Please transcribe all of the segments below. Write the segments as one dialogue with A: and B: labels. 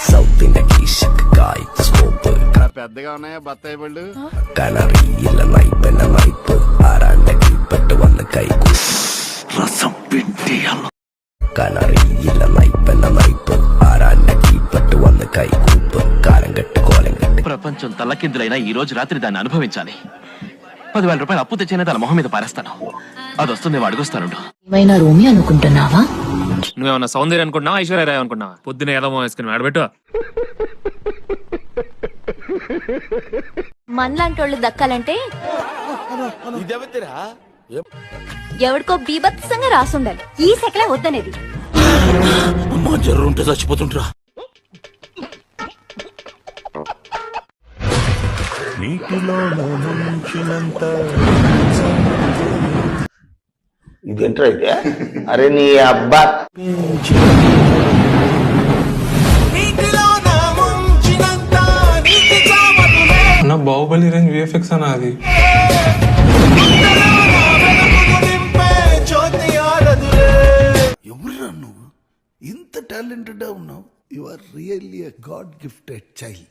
A: South ఇండియాకి షిక్కాయ్ scope
B: పెద్దగా ఉన్నాయా బత్తాయి పళ్ళు
A: కనరి ఇల్ల నైపెన నైపు ఆరాండకి పట్టు వంద కైకు రసం పిండియల్ కనరి ఇల్ల నైపెన నైపు ఆరాండకి పట్టు వంద కైకు కాలం గట్టు కోలం గట్టు
C: ప్రపంచం తల్లకిందులైనా ఈ రోజు రాత్రి దాన్ని అనుభవించాలి. 10,000 రూపాయలు అప్పు తెచ్చిన దాని మొహం మీద పారేస్తాను. అది వస్తుంది అడుగుస్తాను.
D: ఏమైనా రోమి అనుకుంటున్నావా?
E: నువ్వేమన్నా సౌందర్య అనుకుంటున్నావా, ఐశ్వర్య రాయ్ అనుకుంటున్నావా? పొద్దున ఏదో వేసుకుని ఆడబెట్టు.
F: మనలాంటి వాళ్ళు దక్కాలంటే ఎవడికో బీభత్సంగా రాసుండాలి. ఈ సెకలే వద్దనేది.
A: జర్రుంటే చచ్చిపోతుంటరా.
G: ఇదేంట్రా అయితే? అరే నీ అబ్బా
H: నా బాహుబలి రేంజ్ విఎఫ్ఎక్స్ అన్న అది.
B: ఎవరురా నువ్వు ఇంత టాలెంటెడ్ ఉన్నావు? You are really a god gifted child.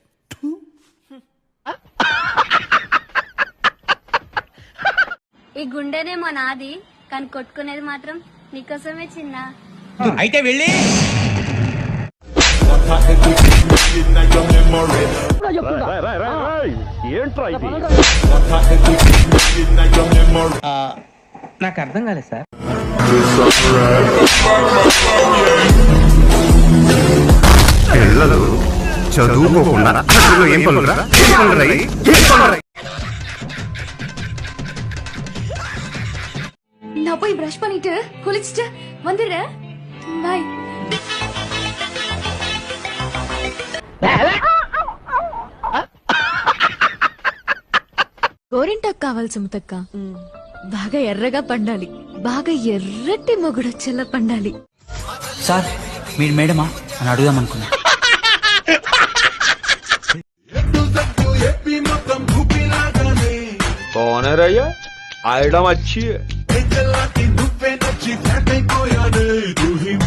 F: ఈ గుండెనేమో నాది, కానీ కొట్టుకునేది మాత్రం నీకోసమే చిన్న.
C: అయితే వెళ్ళి
E: నాకు అర్థం కాలేదు సార్.
A: పిల్లలు చదువుకోకుండా ఏం పనులురా?
F: நான் போய் பிரஷ் பண்ணிட்டு குளிச்சுட்டு வந்துடுறேன். பாய். గోరింటాకు కావాలి సుమతక్క. బాగా ఎర్రగా పండాలి. బాగా ఎర్రటి మొగుడొచ్చేలా పండాలి.
I: సార్ మీరు మేడమా అని అడుగుదాం అనుకున్నా.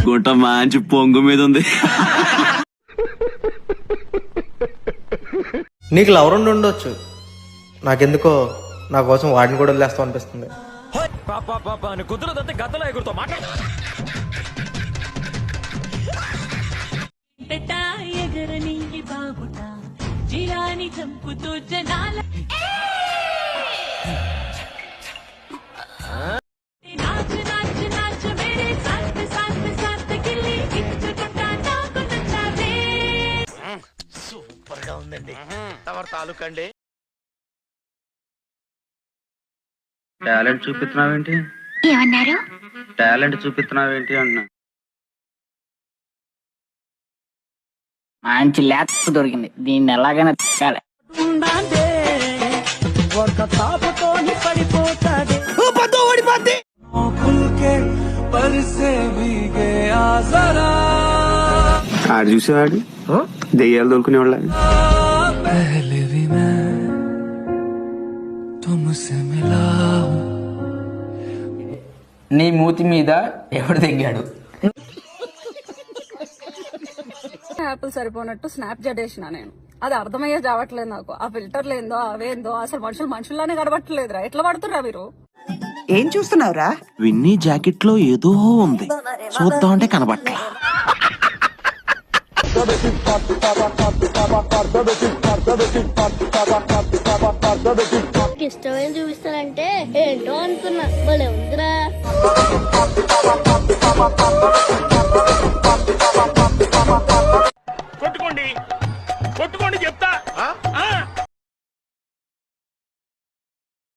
C: గుంట మంచి పొంగు మీద ఉంది.
J: నీకు లవర్ ఉండొచ్చు, నాకెందుకో నా కోసం వాడిని కూడా వదిలేస్తాం అనిపిస్తుంది.
C: సూపర్ గా ఉందండి. తమరు తాలూకండి. టాలెంట్ చూపిస్తున్నావేంటి?
F: ఏమన్నారు?
C: టాలెంట్ చూపిస్తున్నావేంటి అన్నా.
I: మంచి ల్యాప్ దొరికింది, దీన్ని ఎలాగైనా తిక్కాలి.
G: ఆడు చూసేవాడు దెయ్యాలు దొరుకునే వాళ్ళ.
I: నీ మూతి మీద ఎవడు తెగాడు?
D: యాపిల్ సరిపోనట్టు స్నాప్ జడేసిన నేను. అది అర్థమయ్యే చావట్లేదు నాకు. ఆ ఫిల్టర్లు ఏందో అవేందో అసలు మనుషుల్లానే గడబట్టలేదురా. ఎట్లా పడుతుర్రా మీరు?
I: ఏం చూస్తున్నావురా?
C: విన్నీ జాకెట్ లో ఏదో ఉంది, చూద్దామంటే కనబట్లా.
F: ఇష్టమైన చూపిస్తానంటే ఏంటో అనుకున్నా. భలే ఉందిరా.
C: కొట్టుకోండి కొట్టుకోండి